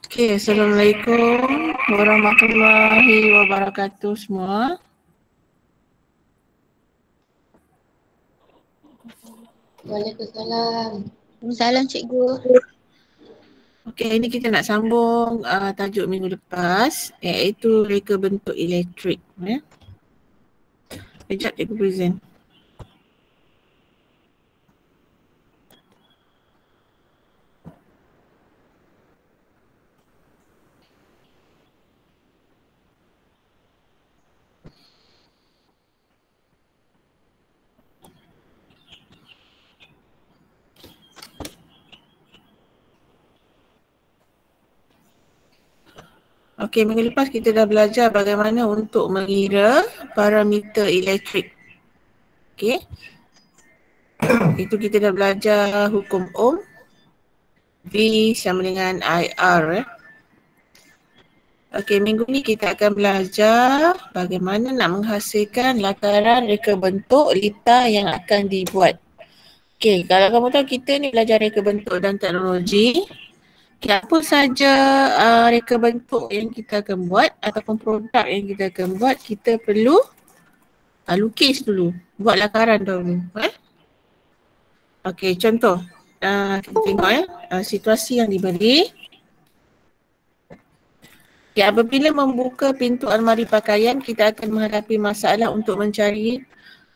Okay, Assalamualaikum warahmatullahi wabarakatuh semua. Waalaikumsalam. Waalaikumsalam cikgu. Okay, ini kita nak sambung tajuk minggu lepas, iaitu reka bentuk elektrik. Sekejap cikgu present. Okey, minggu lepas kita dah belajar bagaimana untuk mengira parameter elektrik. Okey. Itu kita dah belajar hukum Ohm, V sama dengan IR. Okey, minggu ni kita akan belajar bagaimana nak menghasilkan lakaran reka bentuk litar yang akan dibuat. Okey, kalau kamu tahu kita ni belajar reka bentuk dan teknologi. Okay, apa saja reka bentuk yang kita akan buat ataupun produk yang kita akan buat, kita perlu lukis dulu, buat lakaran dulu. Okey, contoh. Kita tengok situasi yang diberi. Okay, apabila membuka pintu almari pakaian, kita akan menghadapi masalah untuk mencari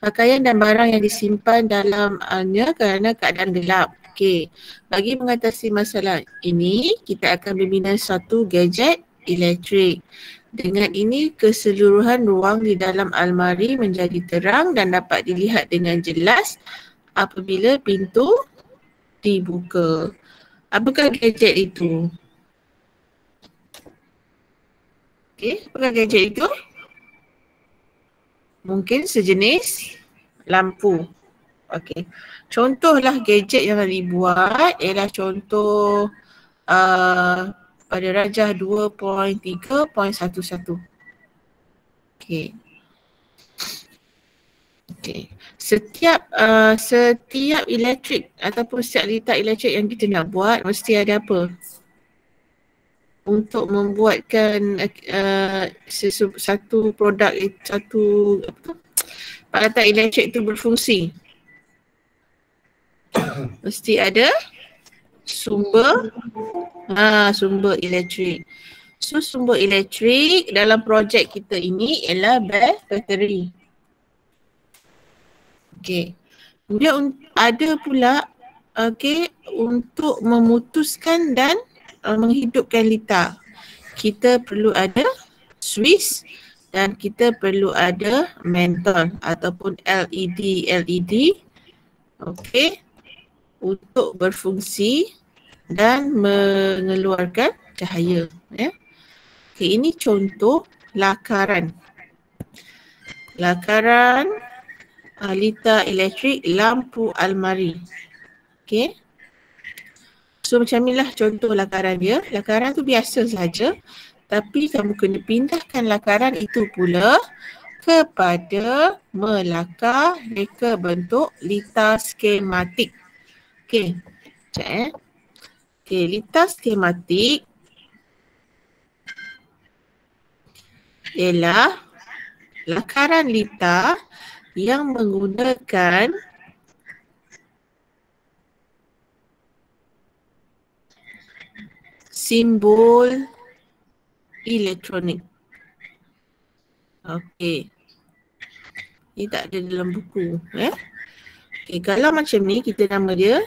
pakaian dan barang yang disimpan dalamnya kerana keadaan gelap. Okey, bagi mengatasi masalah ini, kita akan membina satu gadget elektrik. Dengan ini, keseluruhan ruang di dalam almari menjadi terang dan dapat dilihat dengan jelas apabila pintu dibuka. Apakah gadget itu? Okey, apakah gadget itu? Mungkin sejenis lampu. Okey. Contohlah gadget yang dibuat ialah contoh pada darjah 2.3.11. Okey. Okey. Setiap elektrik ataupun setiap litar elektrik yang kita nak buat mesti ada apa? Untuk membuatkan satu produk, satu peralatan elektrik itu berfungsi. Mesti ada sumber elektrik. So sumber elektrik dalam projek kita ini ialah bateri. Okey. Kemudian ada pula untuk memutuskan dan menghidupkan litar. Kita perlu ada switch dan kita perlu ada mentol ataupun LED. Okey. Untuk berfungsi dan mengeluarkan cahaya. Okay, ini contoh lakaran. Lakaran litar elektrik lampu almari. Okay. So macam inilah contoh lakaran dia. Lakaran tu biasa saja. Tapi kamu kena pindahkan lakaran itu pula kepada melakar reka bentuk litar skematik. Okey, sekejap Okey, litar skematik ialah lakaran litar yang menggunakan simbol elektronik. Okey. Ini tak ada dalam buku. Okay, kalau macam ni kita nama dia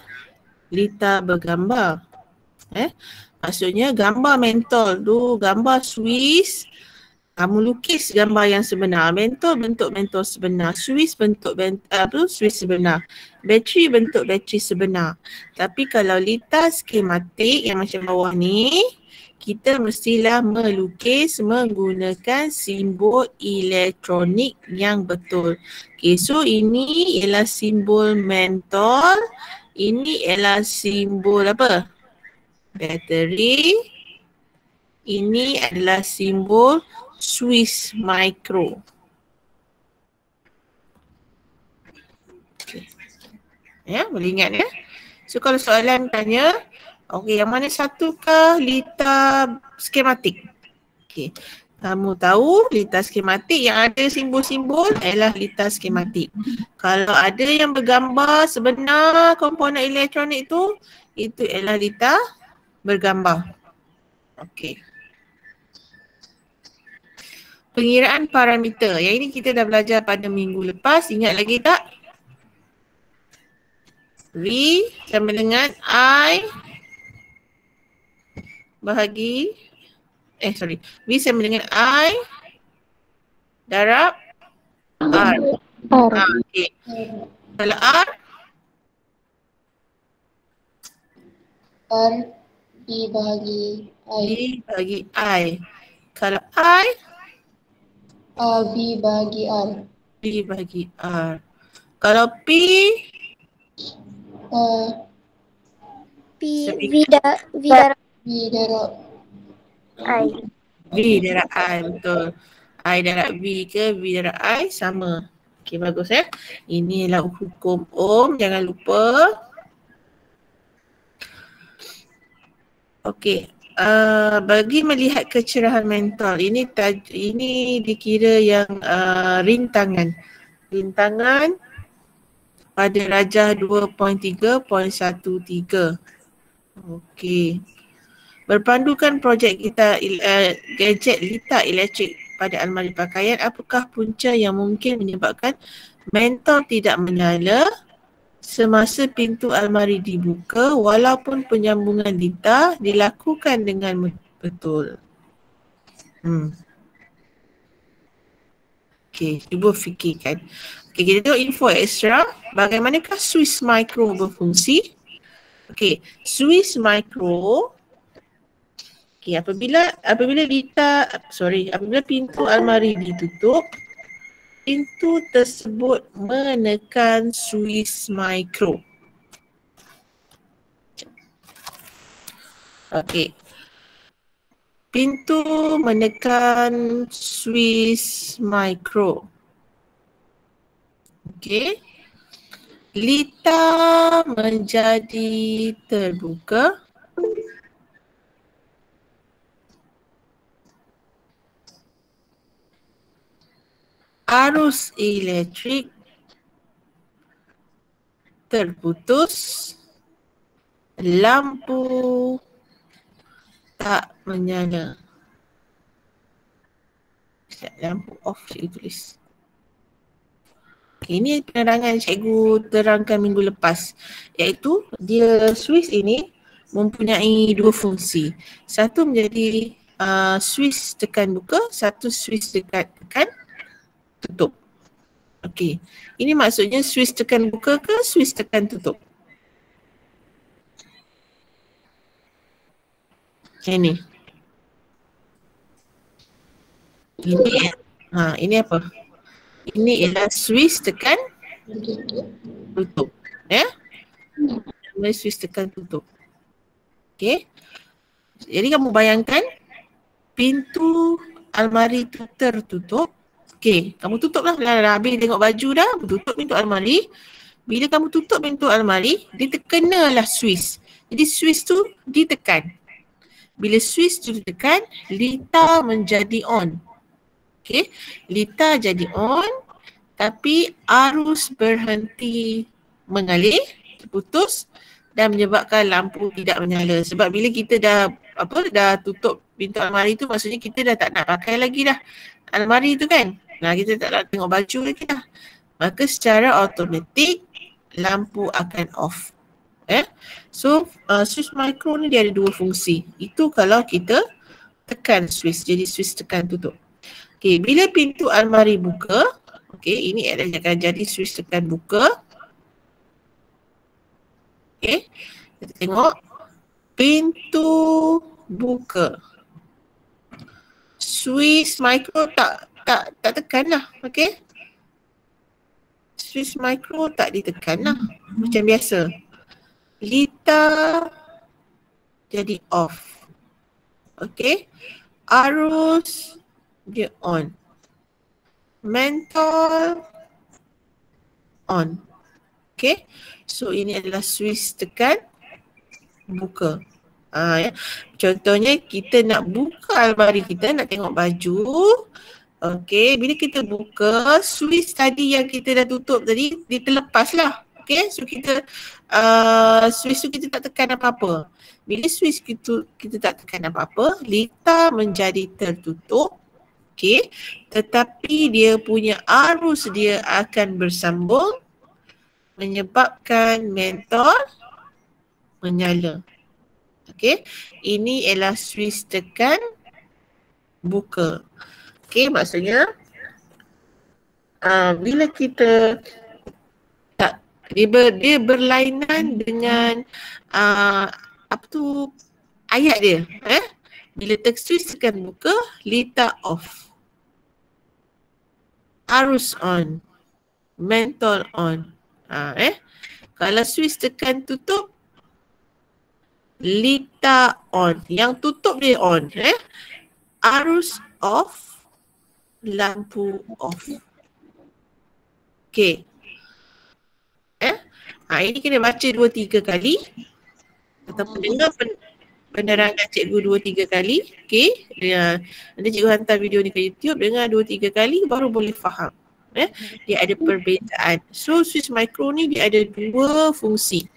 litar bergambar. Maksudnya gambar mentol tu, gambar Swiss, kamu lukis gambar yang sebenar. Mentol bentuk mentol sebenar, Swiss bentuk Swiss sebenar, bateri bentuk bateri sebenar. Tapi kalau litar skematik yang macam bawah ni, kita mestilah melukis menggunakan simbol elektronik yang betul. Okay, so ini ialah simbol mentol. Ini ialah simbol apa? Bateri. Ini adalah simbol Swiss Micro. Okay. Ya, boleh ingat ya? So kalau soalan tanya, Okey, yang mana satukah lita skematik? Okey. Kamu tahu lita skematik yang ada simbol-simbol ialah lita skematik. Kalau ada yang bergambar sebenar komponen elektronik tu, itu ialah lita bergambar. Okey. Pengiraan parameter. Yang ini kita dah belajar pada minggu lepas. Ingat lagi tak? V sama dengan I bahagi V sama dengan I darab R. Okey. Kalau R R B bahagi I. B bahagi I. Kalau I B bahagi R. B bahagi R. Kalau P V darab B darab I. V darab I, betul. I darab V ke V darab I sama. Okey, bagus ya. Ini ialah hukum Ohm, jangan lupa. Okey, bagi melihat kecerahan mentol, ini dikira yang rintangan. Rintangan pada rajah 2.3.13. Okey. Berpandukan projek kita gadget lita elektrik pada almari pakaian, apakah punca yang mungkin menyebabkan mentol tidak menyala semasa pintu almari dibuka walaupun penyambungan lita dilakukan dengan betul? Okey, cuba fikirkan. Okey, kita tengok info ekstra. Bagaimanakah Swiss Micro berfungsi? Okey, Swiss Micro apabila pintu almari ditutup, pintu tersebut menekan Swiss Micro. Okey. Pintu menekan Swiss Micro. Okey. Lita menjadi terbuka. Arus elektrik terputus. Lampu tak menyala. Lampu off cikgu tulis. Okay, ini penerangan cikgu terangkan minggu lepas. Iaitu dia Swiss ini mempunyai dua fungsi. Satu menjadi Swiss tekan buka, satu Swiss tekan tutup. Okey. Ini maksudnya Swiss tekan buka ke Swiss tekan tutup? Ini. Ini apa? Ini ialah Swiss tekan tutup. Ya? Swiss tekan tutup. Okey. Jadi kamu bayangkan pintu almari itu tertutup. Okey, kamu tutuplah. Dah habis tengok baju dah, tutup pintu almari. Bila kamu tutup pintu almari, dia terkenalah Swiss. Jadi Swiss tu ditekan. Bila Swiss tu ditekan, lita menjadi on. Okey, lita jadi on, tapi arus berhenti mengalir, terputus dan menyebabkan lampu tidak menyala. Sebab bila kita dah tutup pintu almari tu, maksudnya kita dah tak nak pakai lagi dah almari tu kan. Kita tak nak tengok baju lagi dah. Maka secara automatik lampu akan off. So Swiss Micro ni dia ada dua fungsi. Itu kalau kita tekan Swiss, jadi Swiss tekan tutup. Okay, bila pintu almari buka, okay, ini akan jadi Swiss tekan buka. Okay, kita tengok pintu buka. Swiss Micro tak tekan lah, okay. Swiss Micro tak ditekan lah, macam biasa. Lita jadi off. Okay. Arus dia on. Mentol on. Okay. So ini adalah Swiss tekan buka. Ya. Contohnya kita nak buka almari kita, nak tengok baju. Okey, bila kita buka, switch tadi yang kita dah tutup tadi, dia terlepas lah. Okey, so kita switch tu kita tak tekan apa-apa. Bila switch kita tak tekan apa-apa, litar menjadi tertutup. Okey, tetapi dia punya arus dia akan bersambung menyebabkan mentol menyala. Okey, ini ialah switch tekan buka. Okey, maksudnya bila kita tak dia berlainan dengan apa tu ayat dia. Bila switch tekan buka, litar off. Arus on. Mentol on. Kalau switch tekan tutup, litar on. Yang tutup dia on. Arus off, lampu off. Okey. Ini kena baca 2-3 kali. Ataupun dengar penerangan cikgu 2-3 kali. Okey. Nanti cikgu hantar video ni ke YouTube. Dengar 2-3 kali baru boleh faham. Dia ada perbezaan. So switch micro ni dia ada 2 fungsi.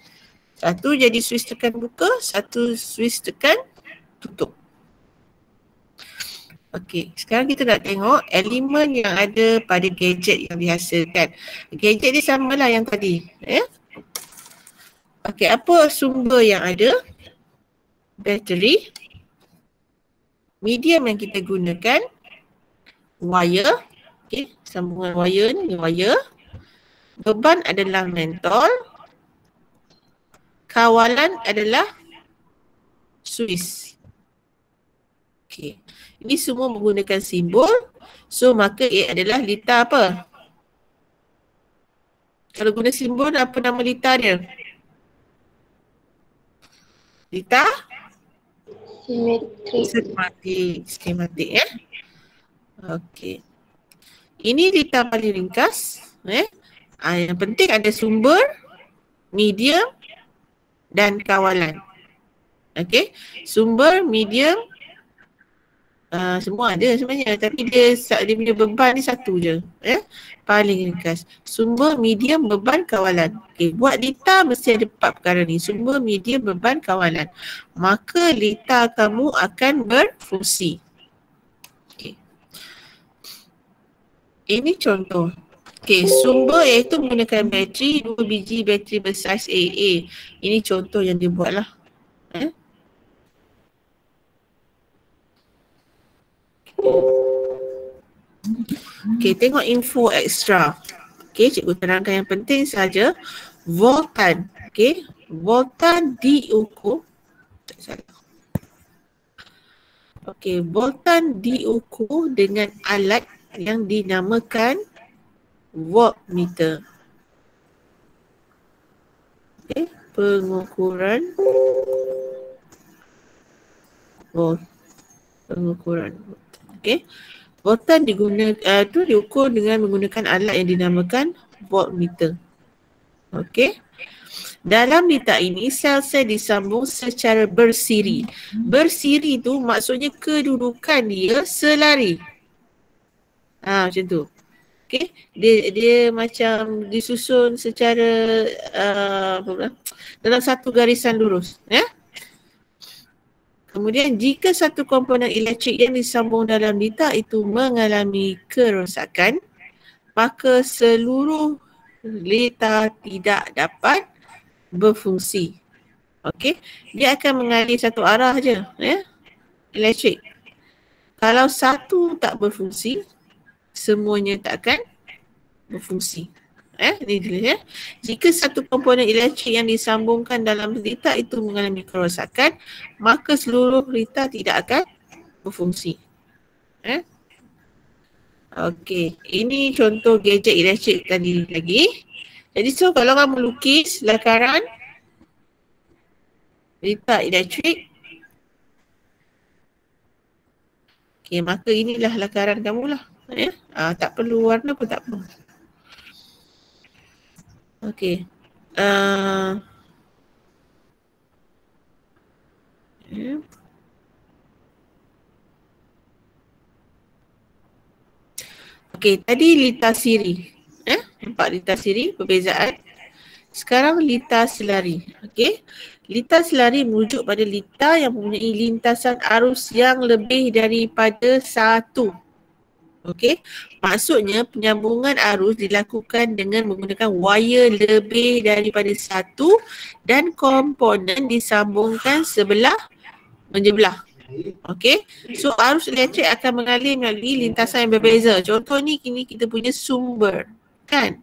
Satu jadi switch tekan buka, satu switch tekan tutup. Okey, sekarang kita nak tengok elemen yang ada pada gadget yang dihasilkan. Gadget ni samalah yang tadi. Okey, apa sumber yang ada? Bateri. Medium yang kita gunakan, wire. Okey, sambungan wire ni wire. Beban adalah mentol. Kawalan adalah switch. Okey. Ini semua menggunakan simbol. So maka A adalah litar apa? Kalau guna simbol, apa nama litar dia? Litar? Skematik. Okey. Ini litar paling ringkas. Yang penting ada sumber, medium dan kawalan. Okey. Sumber, medium, semua ada sebenarnya, tapi dia punya beban ni satu je. Paling ringkas. Sumber, medium, beban, kawalan. Okey, buat litar mesti ada 4 perkara ni. Sumber, medium, beban, kawalan. Maka litar kamu akan berfungsi. Okey. Ini contoh. Okey, sumber iaitu menggunakan bateri, 2 biji bateri bersaiz AA. Ini contoh yang dia buat lah. Okey, tengok info ekstra. Okey, cikgu terangkan yang penting saja. Voltan. Okey, voltan diukur. Tak salah. Okey, voltan diukur dengan alat yang dinamakan voltmeter. Okey, pengukuran volt. Pengukuran volt. Okey. Voltan diukur dengan menggunakan alat yang dinamakan voltmeter. Okey. Dalam litar ini sel-sel disambung secara bersiri. Bersiri tu maksudnya kedudukan dia selari. Macam tu. Okey. Dia macam disusun secara dalam satu garisan lurus. Kemudian jika satu komponen elektrik yang disambung dalam litar itu mengalami kerosakan, maka seluruh litar tidak dapat berfungsi. Okey, dia akan mengalir satu arah je, elektrik. Kalau satu tak berfungsi, semuanya tak akan berfungsi. Ni tulis. Jika satu komponen elektrik yang disambungkan dalam litar itu mengalami kerosakan, maka seluruh litar tidak akan berfungsi. Okey, ini contoh gadget elektrik tadi lagi. Jadi so kalau kamu lukis lakaran litar elektrik, okey, maka inilah lakaran kamu lah. Tak perlu warna pun tak apa. Okey. Okey, tadi lita siri. Nampak lita siri perbezaan. Sekarang lita selari. Okey. Lita selari merujuk pada lita yang mempunyai lintasan arus yang lebih daripada satu. Okey. Maksudnya penyambungan arus dilakukan dengan menggunakan wire lebih daripada satu dan komponen disambungkan sebelah menyebelah. Okey. So arus elektrik akan mengalir melalui lintasan yang berbeza. Contoh ni kini kita punya sumber. Kan?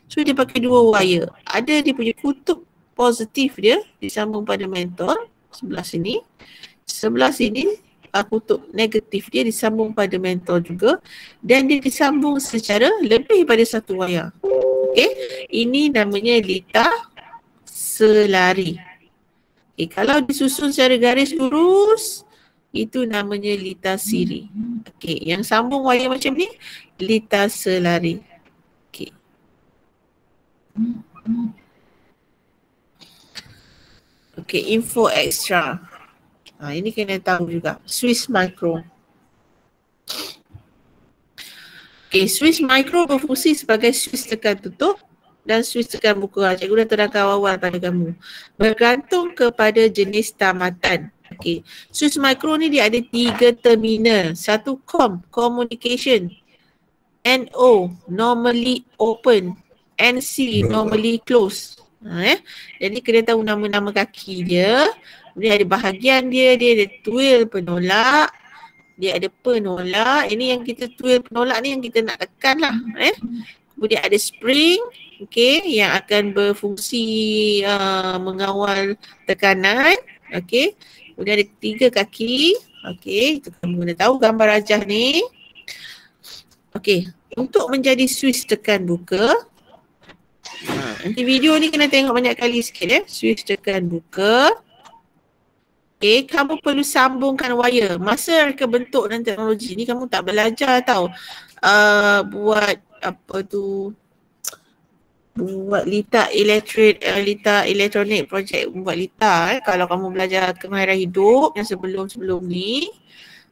So dia pakai dua wire. Ada dia punya kutub positif dia disambung pada mentor sebelah sini. Sebelah sini kutub negatif dia disambung pada mentor juga dan dia disambung secara lebih pada satu wire. Okey, ini namanya lita selari. Okey, kalau disusun secara garis lurus itu namanya lita siri. Okey, yang sambung wire macam ni lita selari. Okey. Okey, info extra. Ini kena tahu juga. Swiss Micro. Okey, Swiss Micro berfungsi sebagai Swiss tekan tutup dan Swiss tekan buka. Cikgu dah terangkan awal-awal pada kamu. Bergantung kepada jenis tamatan. Okey, Swiss Micro ni dia ada 3 terminal. Satu communication. NO normally open. NC normally close. Jadi kena tahu nama-nama kaki dia. Dia ada bahagian dia ada tuil penolak, dia ada penolak. Ini yang kita tuil penolak ni yang kita nak tekan lah. Kemudian ada spring, okey, yang akan berfungsi mengawal tekanan. Okey, kemudian ada 3 kaki. Okey, itu kamu kena tahu gambar rajah ni. Okey, untuk menjadi Swiss tekan buka, nanti video ni kena tengok banyak kali sikit Swiss tekan buka. Okay, kamu perlu sambungkan wire. Masa reka bentuk dan teknologi ni kamu tak belajar tau buat apa tu, buat lita elektronik projek buat lita. Kalau kamu belajar kemahiran hidup yang sebelum-sebelum ni,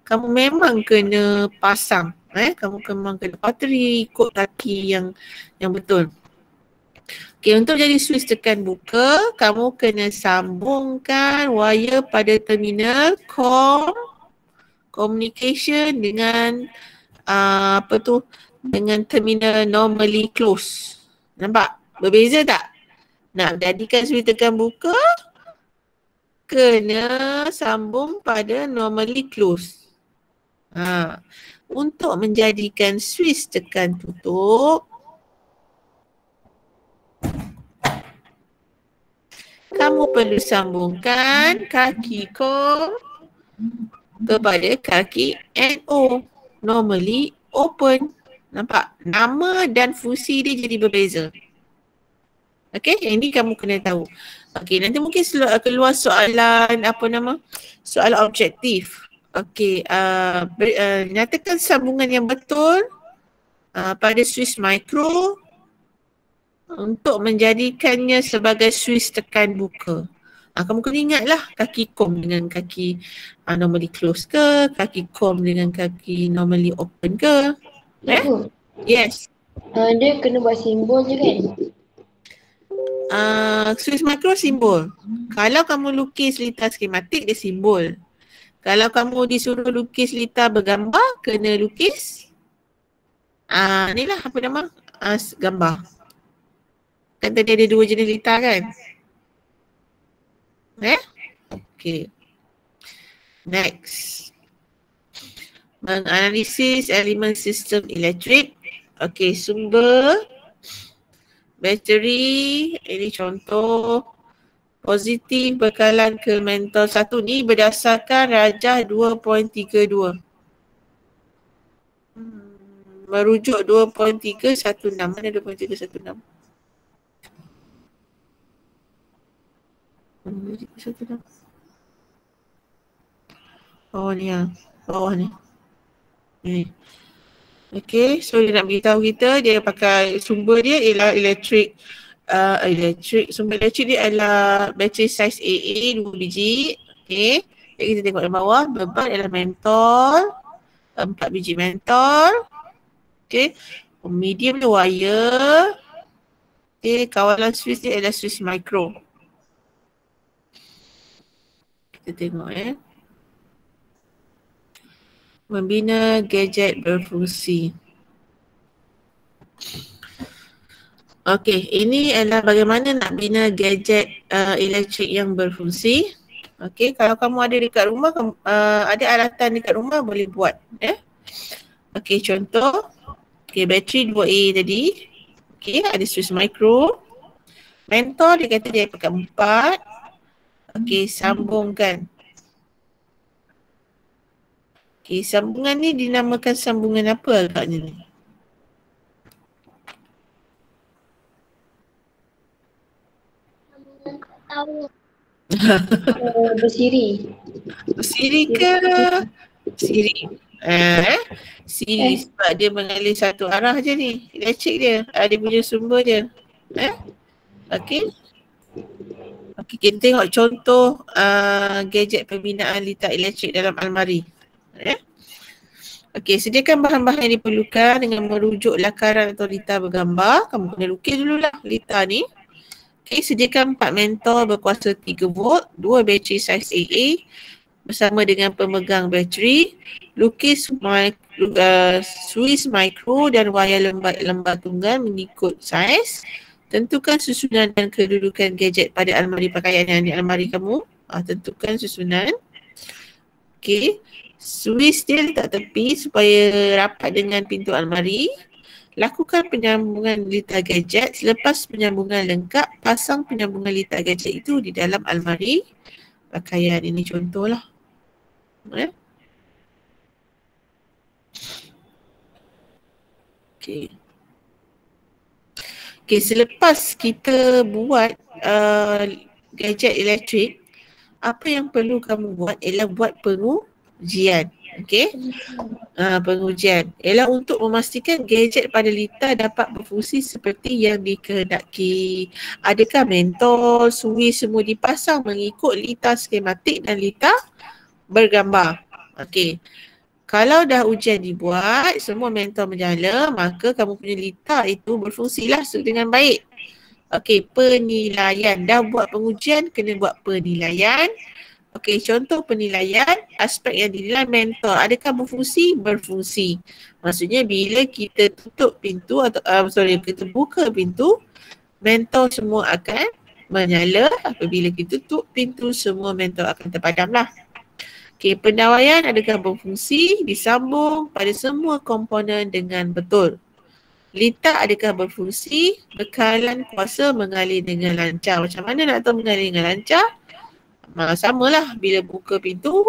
kamu memang kena pasang. Kamu memang kena bateri ikut kaki yang betul. Okay, untuk jadi Swiss tekan buka, kamu kena sambungkan wire pada terminal communication dengan dengan terminal normally close. Nampak? Berbeza tak? Nak jadikan Swiss tekan buka, kena sambung pada normally close. Untuk menjadikan Swiss tekan tutup, kamu perlu sambungkan kaki COM kepada kaki NO. Normally open. Nampak? Nama dan fungsi dia jadi berbeza. Okey, yang ini kamu kena tahu. Okey, nanti mungkin keluar soalan soalan objektif. Okey, nyatakan sambungan yang betul pada Swiss Micro untuk menjadikannya sebagai Swiss tekan buka. Kamu kena ingatlah kaki COM dengan kaki normally close ke, kaki COM dengan kaki normally open ke. Yes. Dia kena buat simbol je kan? Swiss Micro simbol. Kalau kamu lukis lita skematik, dia simbol. Kalau kamu disuruh lukis lita bergambar, kena lukis inilah apa nama? Gambar. Kan tadi ada 2 jenis lita kan? Okay. Next. Menganalisis elemen sistem elektrik. Okay, sumber. Bateri. Ini contoh. Positif bekalan ke mentor 1 ni berdasarkan rajah 2.32. Merujuk 2.316. Mana 2.316? Oh ni bawah ni. Okay, so dia nak beritahu kita dia pakai sumber dia ialah sumber elektrik dia adalah bateri saiz AA 2 biji. Okey. Jadi kita tengok yang bawah, beban adalah mentol. 4 biji mentol. Okey. Medium ni wire. Okey, kawalan Swiss ni adalah Swiss micro. Kita tengok membina gadget berfungsi. Okey, ini adalah bagaimana nak bina gadget elektrik yang berfungsi. Okey, kalau kamu ada dekat rumah, ada alatan dekat rumah boleh buat. Okey, contoh. Okey, bateri 2A tadi. Okey, ada Swiss micro. Mentol dia kata dia pakai 4. Okey, sambungkan. Okey, sambungan ni dinamakan sambungan apa agaknya ni? Tahu. Bersiri. Siri ke? Siri. Siri sebab dia mengalir satu arah je ni. Elektrik dia. Dia punya sumber dia. Okey. Okey, kita tengok contoh gadget pembinaan litar elektrik dalam almari. Okey, sediakan bahan-bahan yang diperlukan dengan merujuk lakaran atau litar bergambar. Kamu kena lukis dululah litar ni. Okey, sediakan 4 mentol berkuasa 3 volt, 2 bateri saiz AA bersama dengan pemegang bateri. Lukis Swiss micro dan wayar lembar tunggal mengikut saiz. Tentukan susunan dan kedudukan gadget pada almari pakaian yang di almari kamu. Tentukan susunan. Okey, Swiss dia letak tepi supaya rapat dengan pintu almari. Lakukan penyambungan litar gadget. Selepas penyambungan lengkap, pasang penyambungan litar gadget itu di dalam almari pakaian. Ini contohlah. Okey. Okey, selepas kita buat gadget elektrik, apa yang perlu kamu buat ialah buat pengujian. Okey. Pengujian ialah untuk memastikan gadget pada litar dapat berfungsi seperti yang dikehendaki. Adakah mentol, Swiss semua dipasang mengikut litar skematik dan litar bergambar. Okey. Kalau dah ujian dibuat, semua mentol menyala, maka kamu punya litar itu berfungsilah dengan baik. Okey, penilaian. Dah buat pengujian, kena buat penilaian. Okey, contoh penilaian, aspek yang dinilai mentol. Adakah berfungsi? Berfungsi. Maksudnya bila kita tutup pintu atau kita buka pintu, mentol semua akan menyala. Apabila kita tutup pintu, semua mentol akan terpadamlah. Okey, pendawaian adakah berfungsi? Disambung pada semua komponen dengan betul. Litar adakah berfungsi? Bekalan kuasa mengalir dengan lancar. Macam mana nak tahu mengalir dengan lancar? Samalah bila buka pintu,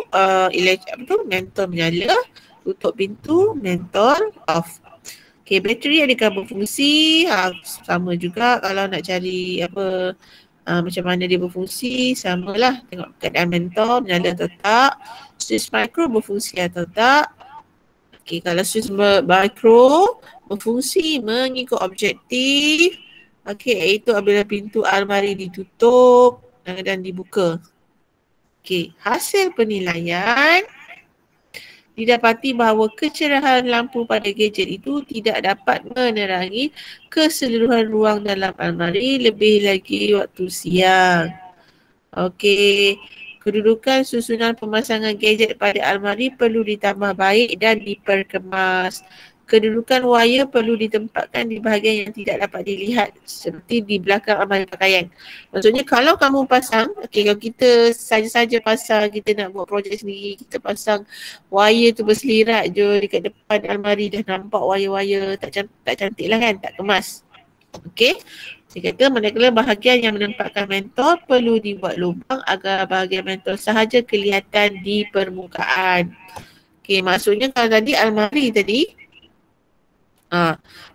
mentol menyala, tutup pintu, mentol off. Okey, bateri adakah berfungsi? Sama juga kalau nak cari macam mana dia berfungsi, samalah, tengok keadaan mentol menyala atau tak. Swiss micro berfungsi atau tak. Okey, kalau Swiss micro berfungsi mengikut objektif. Okey, iaitu apabila pintu almari ditutup dan dibuka. Okey, hasil penilaian didapati bahawa kecerahan lampu pada gadget itu tidak dapat menerangi keseluruhan ruang dalam almari, lebih lagi waktu siang. Okey, kedudukan susunan pemasangan gadget pada almari perlu ditambah baik dan diperkemas. Kedudukan wayar perlu ditempatkan di bahagian yang tidak dapat dilihat seperti di belakang almari pakaian. Maksudnya kalau kamu pasang, kalau kita saja-saja pasang, kita nak buat projek sendiri, kita pasang wayar tu berselirat je dekat depan almari, dah nampak wayar-wayar, tak cantik lah kan, tak kemas. Okey. Dia kata manakala bahagian yang menempatkan mentol perlu dibuat lubang agar bahagian mentol sahaja kelihatan di permukaan. Okey, maksudnya kalau tadi almari tadi,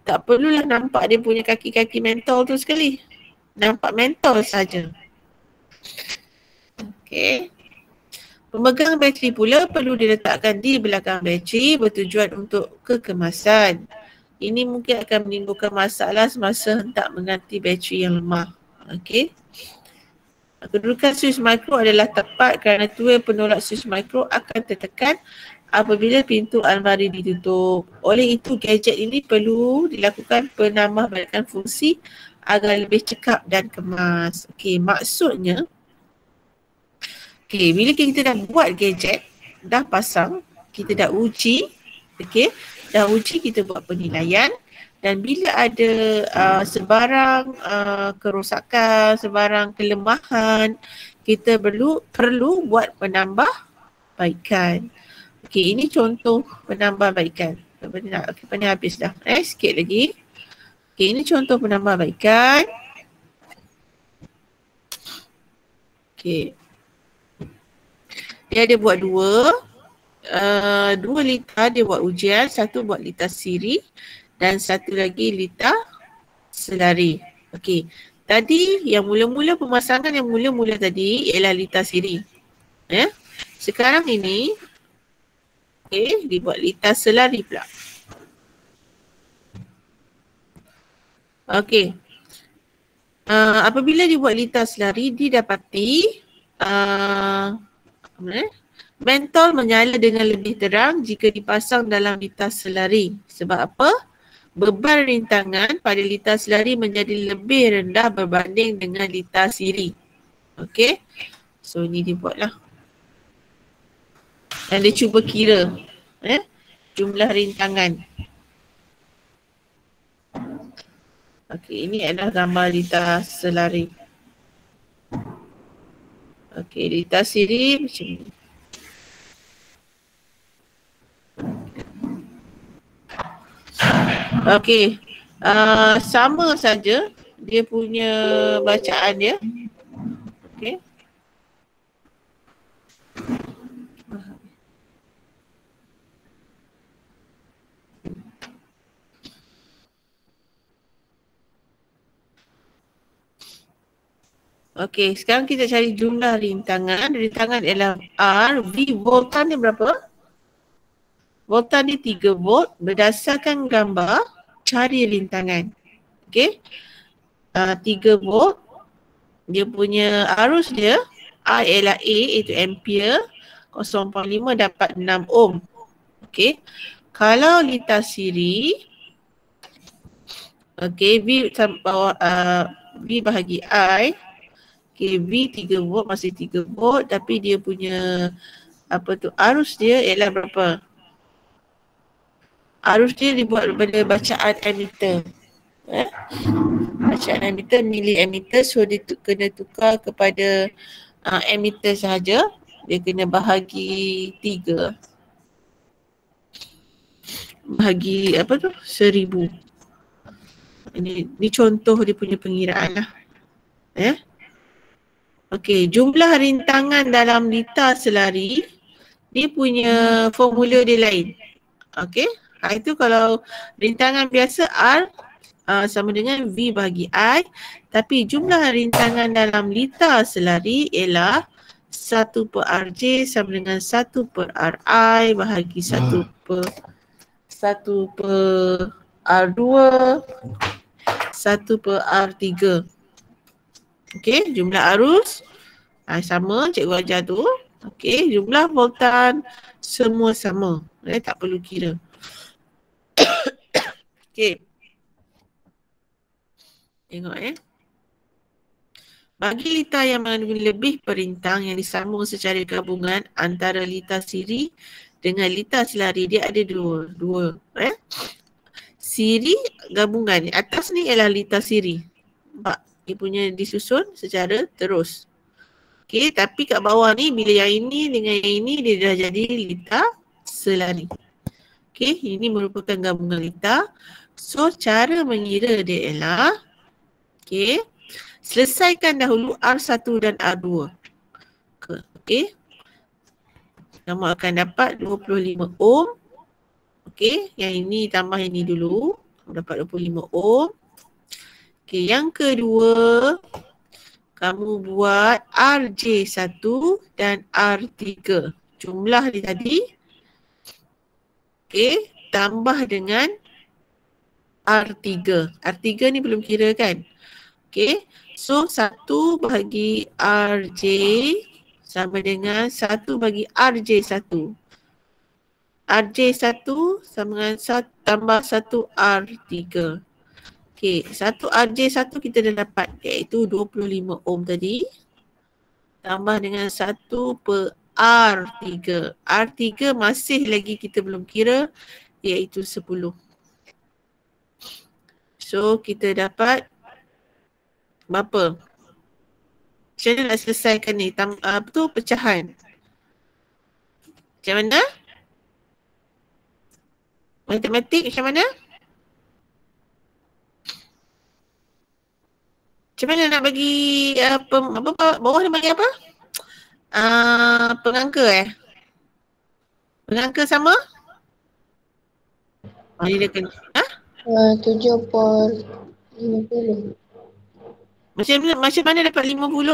tak perlulah nampak dia punya kaki-kaki mentol tu sekali. Nampak mentol saja. Okey. Pemegang bateri pula perlu diletakkan di belakang bateri bertujuan untuk kekemasan. Ini mungkin akan menimbulkan masalah semasa hentak mengganti bateri yang lemah. Okey. Kedudukan switch mikro adalah tepat kerana tuai penolak switch mikro akan tertekan apabila pintu almari ditutup. Oleh itu, gadget ini perlu dilakukan penambahbaikan fungsi agar lebih cekap dan kemas. Okey, maksudnya, bila kita dah buat gadget, dah pasang, kita dah uji, dah uji, kita buat penilaian, dan bila ada sebarang kerosakan, sebarang kelemahan, kita perlu buat penambahbaikan. Okey, ini contoh penambahbaikan. Okey, habis dah. Sikit lagi. Okey, ini contoh penambahbaikan. Okey. Dia ada buat dua litar dia buat ujian, satu buat litar siri dan satu lagi litar selari. Okey. Tadi yang mula-mula pemasangan yang mula-mula tadi ialah litar siri. Sekarang ini dibuat litar selari pula. Okey. Apabila dibuat litar selari, didapati mentol menyala dengan lebih terang jika dipasang dalam litar selari. Sebab apa? Beban rintangan pada litar selari menjadi lebih rendah berbanding dengan litar siri. Okey. So ni dibuatlah. Dan dia cuba kira jumlah rintangan. Okey, ini adalah gambar litar selari. Okey, litar siri macam ni. Okey, sama saja dia punya bacaan dia. Okey. Okey, sekarang kita cari jumlah rintangan. Rintangan ialah R, V, voltan dia berapa? Voltan dia 3 volt. Berdasarkan gambar, cari rintangan. Okey. 3 volt. Dia punya arus dia, I ialah A iaitu ampere. 0.5 dapat 6 ohm. Okey. Kalau litar siri, okey, V bahagi I. Okey, V 3 volt masih 3 volt tapi dia punya arus dia ialah berapa? Arus dia dibuat daripada bacaan ammeter. Bacaan ammeter miliammeter, so dia kena tukar kepada ammeter sahaja. Dia kena bahagi 3. Bahagi 1000. Ini contoh dia punya pengiraan lah. Okey, jumlah rintangan dalam litar selari, dia punya formula dia lain. Okey, itu kalau rintangan biasa R sama dengan V bahagi I, tapi jumlah rintangan dalam litar selari ialah 1/RJ sama dengan 1/RI bahagi 1/R2, 1/R3. Okey, jumlah arus sama cikgu ajar tu. Okey, jumlah voltan semua sama. Tak perlu kira. Okey. Tengok Bagi litar yang mengandungi lebih perintang yang disambung secara gabungan antara litar siri dengan litar selari, dia ada dua. Siri gabungan. Atas ni ialah litar siri. Nampak? Dia punya disusun secara terus. Okey, tapi kat bawah ni bila yang ini dengan yang ini dia dah jadi litar selari. Okey, ini merupakan gabungan litar. So cara mengira dia ialah selesaikan dahulu R1 dan R2. Okey. Kamu akan dapat 25 ohm. Okey, yang ini tambah yang ini dulu. Kamu dapat 25 ohm. Okey, yang kedua, kamu buat RJ1 dan R3. Jumlah dia tadi. Okey, tambah dengan R3. R3 ni belum kira kan? Okey, So 1 bahagi RJ sama dengan 1 bagi RJ1. RJ1 sama dengan tambah 1 R3. Okey, 1 RJ1 kita dah dapat iaitu 25 ohm tadi. Tambah dengan 1 per R3. R3 masih lagi kita belum kira iaitu 10. So kita dapat berapa? Macam mana nak selesaikan ni? Apa tu pecahan? Macam mana? Matematik macam mana? Macam mana nak bagi bawah ni bagi apa? Pengangka Pengangka sama? Ni dia kena. 7 per 50. Macam mana dapat 50?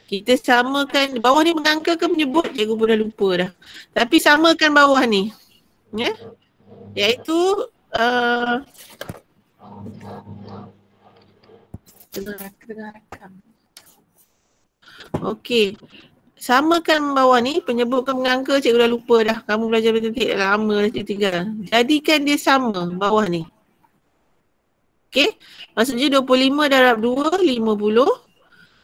Kita samakan, bawah ni mengangka ke menyebut? Cikgu pun dah lupa dah. Tapi samakan bawah ni. Ya? Iaitu tengah rakam. Okey. Samakan bawah ni, penyebut ke mengangka cikgu dah lupa dah. Kamu belajar matematik dah lama dah cikgu. Jadikan dia sama bawah ni. Okey. Maksudnya 25 darab 2, 50.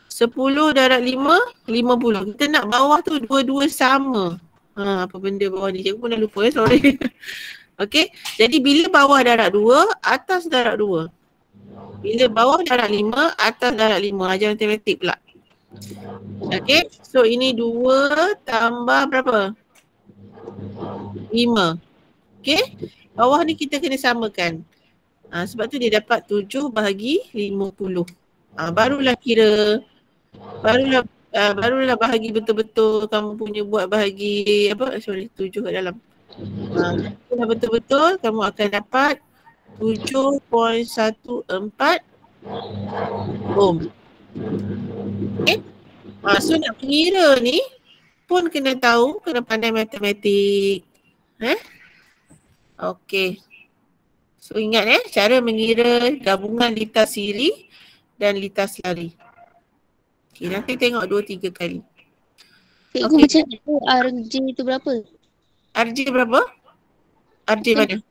10 darab 5, 50. Kita nak bawah tu dua-dua sama. Apa benda bawah ni? Cikgu pun dah lupa sorry. Okey. Jadi bila bawah darab 2, atas darab 2. Bila bawah darab 5, atas darab 5. Ajar matematik pula. Okey. So ini 2 tambah berapa? 5. Okey. Bawah ni kita kena samakan. Sebab tu dia dapat 7 bahagi 50. Barulah bahagi betul-betul kamu punya buat bahagi 7 kat dalam. Itulah betul-betul kamu akan dapat 7.14 ohm. Okay. So nak mengira ni pun kena tahu, kena pandai matematik. Okey. So ingat cara mengira gabungan litar siri dan litar selari. Okay, nanti tengok 2-3 kali. Cikgu macam tu RJ tu berapa? RJ berapa? RJ mana?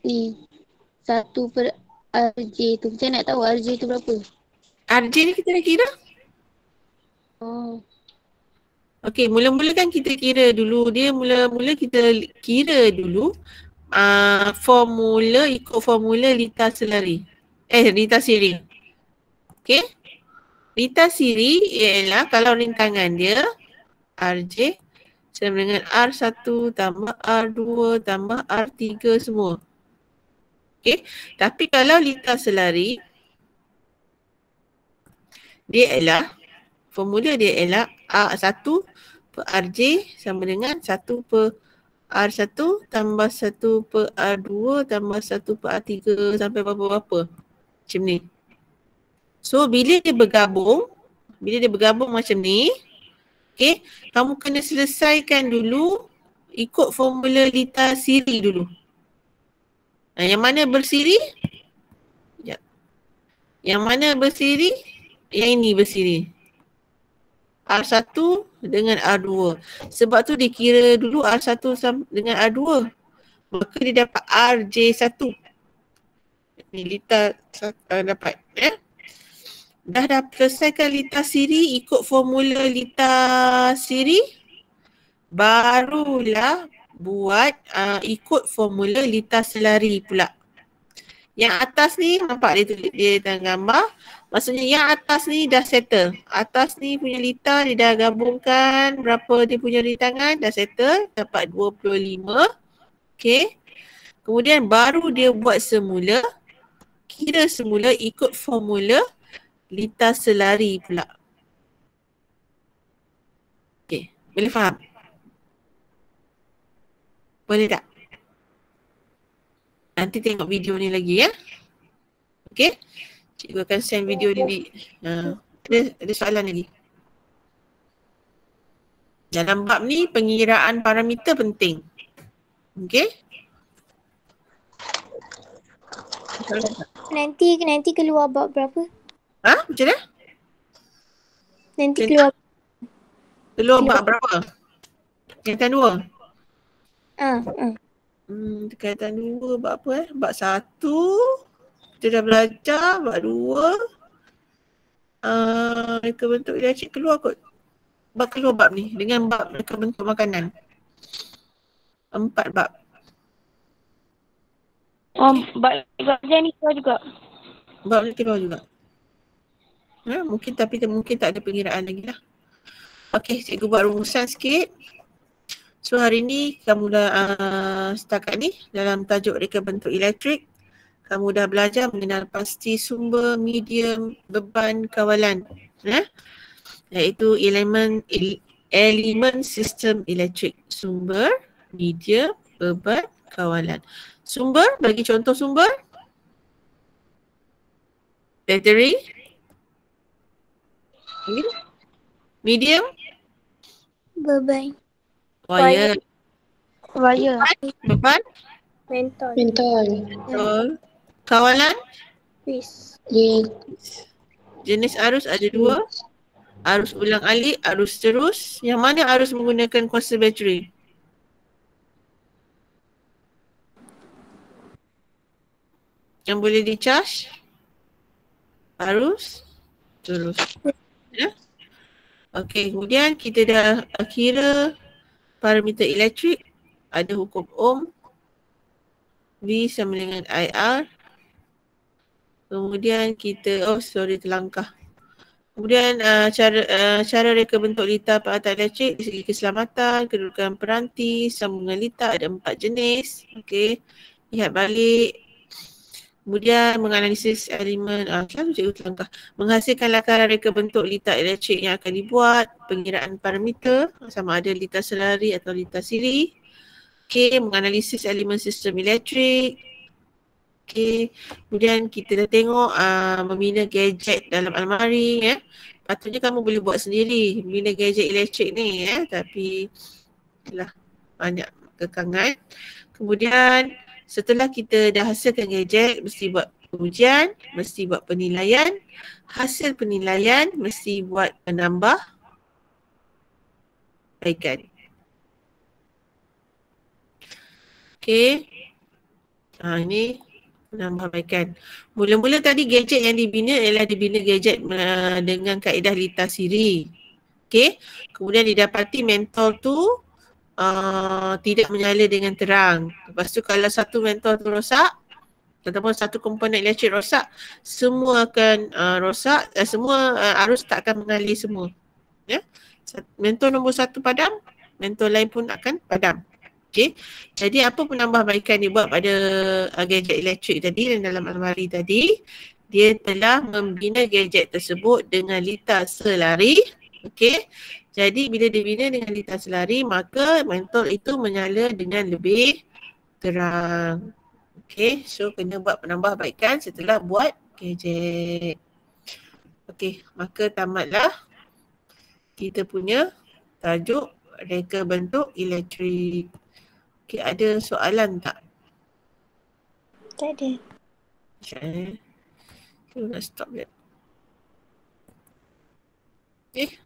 Ni 1 per RJ tu. Macam nak tahu RJ tu berapa? RJ ni kita dah kira. Okey, mula-mula kan kita kira dulu. Mula-mula kita kira dulu ikut formula litar selari. Litar siri. Okey. Litar siri ialah kalau rintangan dia RJ sama dengan R1 tambah R2 tambah R3 semua. Okey. Tapi kalau litar selari formula dia ialah R1 per RJ sama dengan 1 per R1 tambah 1 per R2 tambah 1 per R3 sampai berapa-berapa. Macam ni. So bila dia bergabung macam ni, okay, kamu kena selesaikan dulu ikut formula litar siri dulu. Yang mana bersiri? Yang mana bersiri? Yang ini bersiri. R1 dengan R2. Sebab tu dia kira dulu R1 dengan R2. Maka dia dapat RJ1. Ni litar dapat. Dah selesaikan litar siri ikut formula litar siri, barulah buat ikut formula litar selari pula. Yang atas ni nampak dia dalam gambar. Maksudnya yang atas ni dah settle. Atas ni punya litar dia dah gabungkan berapa dia punya rintangan, dah settle, dapat 25. Okay. Kemudian baru dia buat semula, kira semula ikut formula litar selari pula. Okay, boleh faham? Boleh tak? Nanti tengok video ni lagi ya. Okay, cikgu akan send video ni. Ada soalan lagi? Dalam bab ni pengiraan parameter penting. Okay. soalan tak? Nanti keluar bab berapa? Ha? Macam mana? Nanti Keluar keluar. bab berapa? Tingkatan 2? Ah. Tingkatan 2 bab apa Bab 1 kita dah belajar. Bab 2 reka bentuk elektrik keluar kot. Keluar bab ni dengan bab reka bentuk makanan. 4 bab. Bab ni keluar juga. Bab ni keluar juga. Mungkin tak ada pengiraan lagi lah. Okey, cikgu buat rumusan sikit. So hari ni kamu dah setakat ni dalam tajuk reka bentuk elektrik, kamu dah belajar mengenal pasti sumber, medium, beban, kawalan. Iaitu elemen sistem elektrik. Sumber, medium, beban, kawalan. Sumber, bagi contoh sumber. Bateri. Medium. Beban. Wire. Beban. Mentol. Betul. Kawalan. Jenis arus ada 2. Arus ulang alik, arus terus. Yang mana arus menggunakan kuasa bateri? Yang boleh di-charge? Arus terus. Okey, kemudian kita dah kira parameter elektrik. Ada hukum Ohm. V sama dengan IR. Kemudian kita, terlangkah. Kemudian cara reka bentuk litar peralatan elektrik dari segi keselamatan, kedudukan peranti, sambungan litar ada 4 jenis. Okey. Lihat balik. Kemudian menganalisis elemen, selalu cikgu terlangkah. Menghasilkan lakaran reka bentuk litar elektrik yang akan dibuat, pengiraan parameter sama ada litar selari atau litar siri. Okey, menganalisis elemen sistem elektrik. Okey, kemudian kita dah tengok membina gadget dalam almari Patutnya kamu boleh buat sendiri membina gadget elektrik ni tapi itulah banyak kekangan. Kemudian setelah kita dah hasilkan gadget, mesti buat ujian, mesti buat penilaian. Hasil penilaian mesti buat penambahbaikan. Okey. Ini penambahbaikan. Mula-mula tadi gadget yang dibina ialah dibina gadget dengan kaedah litar siri. Okey. Kemudian didapati mentol tu tidak menyala dengan terang. Lepas tu kalau satu mentol tu rosak ataupun satu komponen elektrik rosak, semua akan rosak, semua arus tak akan mengalir semua. Mentol nombor 1 padam, mentol lain pun akan padam. Okey. Jadi apa penambahbaikan dia buat pada gadget elektrik tadi dan dalam almari tadi? Dia telah membina gadget tersebut dengan litar selari. Okey. Jadi bila dibina dengan litar selari, maka mentol itu menyala dengan lebih terang. Okey, so kena buat penambahbaikan setelah buat gadget. Okey, maka tamatlah kita punya tajuk reka bentuk elektrik. Okey, ada soalan tak? Tak ada. Kita nak stop dia. Okey.